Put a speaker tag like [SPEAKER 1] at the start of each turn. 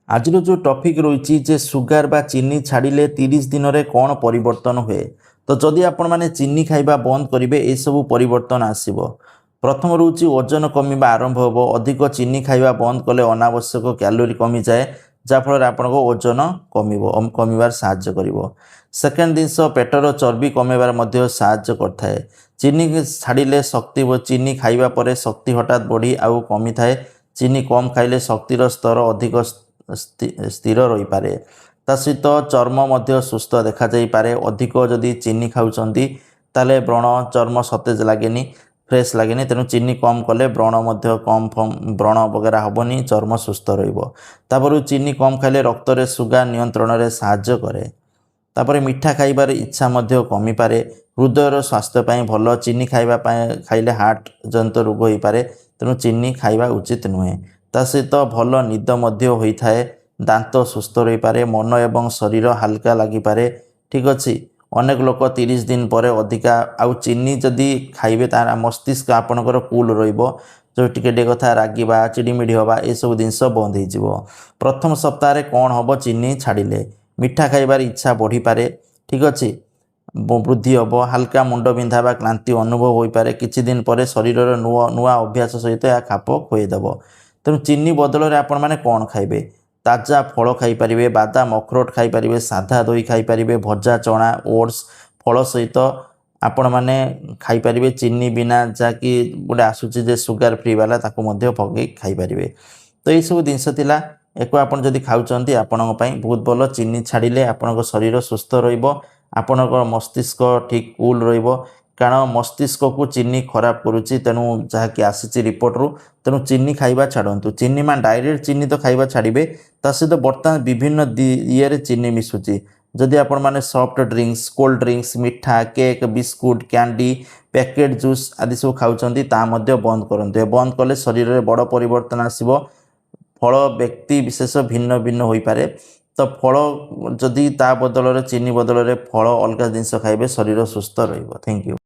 [SPEAKER 1] आज जो टॉपिक रही जे सुगार बा चीनी छाड़िले 30 दिन में कौन परिवर्तन हुए। तो जदि आपण मैंने चीनी खाइबा बंद करेंगे ये सब परिवर्तन आसब। प्रथम रोचे ओजन कमिबा आरंभ होब। अधिक चीनी खाइबा बंद कले अनावश्यक कैलोरी कमी जाए जहाँफल आपण ओजन कमिबार साहाय्य करिवो। सेकेंड जिनस पेटर चर्बी कमेबार मध्य साहाय्य करथाए। चीनी छाड़िले शक्ति चीनी खाइबा परे शक्ति हठात बढ़ी आउ कमी थाए। चीनी कम खाइले शक्तिर स्तर अधिक स्थिर रही पारे। ता सहित चर्म मध्य सुस्थ देखा जाई पारे। अधिक जदि चीनी खाउछंती ताले व्रण चर्म सतेज लागेनी, फ्रेश लागेनी। तेणु चीनी कम कले व्रण मध्य कम व्रण वगैरह हेनी, चर्म सुस्थ रहिबो। तापर चीनी कम खाइले रक्त रे सुगार नियंत्रण रे साहाय्य करे। तापर मीठा खाइबार इच्छा मध्य कमी पारे। हृदयर स्वास्थ्य पाई भल। चीनी खाइले हार्ट जनित रोग हो पारे। तेणु चीनी खाइबा उचित नुहे। ता सहित भल निद मध्य होता है। दांत सुस्थ रही पारे। मन एवं शरीर हल्का लगी पारे। ठीक अच्छे। अनेक लोक 30 दिन पर अधिका आउ चीनी जदि खाइबे तार मस्तिष्क आपणकर कूल रहिबो। जो टिके कथा रागिबा चिड़िमिड़ी हवा ये सब जिनस बंद हो। प्रथम सप्ताह कौन हम चीनी छाड़िले मीठा खाइबार इच्छा बढ़ी पारे। ठीक अच्छे। वृद्धि हम। हल्का मुंड बिंधा बा क्लांति अनुभव हो पारे। किछि दिन पर शरीर नुआ अभ्यास सहित यह खाप खुएदेव। तेणु चीनी बदल में आपण मैंने कौन खाइबे? ताजा फल खाईपारे, बादाम अखरोट खाईपारे, साधा दही खाईपारे, भजा चना ओट्स फल सहित आपण मैंने खाईपारे। चीनी बिना जहाँकि गोटे आसूची सुगार फ्री वाला ताको पकई खाईपारे। तो ये सब जिनस थिला एक आप जदि खाऊँच आपण बहुत भल। चीनी छाड़िले आपण शरीर सुस्थ रपणकर मस्तिष्क ठीक कूल रहिबो। कारण मस्तिष्क को चीनी खराब करुच्ची। तेणु जहाँकि आसी रिपोर्ट रु तेणु चीनी खाइबा छाड़ू। चीनी मान डायरेक्ट चीनी तो खाइबा छाड़िबे। ता सहित बर्तमान विभिन्न ये चीनी मिसुची। जदि आपण माने सॉफ्ट ड्रिंक्स, कोल्ड ड्रिंक्स, मिठा, cake, biscuit, candy, packet juice आदि सब खाउछंती ता मध्य बंद करंतु। बंद कले शरीर में बड़ परिवर्तन आसीबो। फल व्यक्ति विशेष भिन्न भिन्न हो पारे। तो फल जदि ता बदल चीनी बदल फल अलग जिनस खाइबे शरीर सुस्थ रहिबो। Thank you.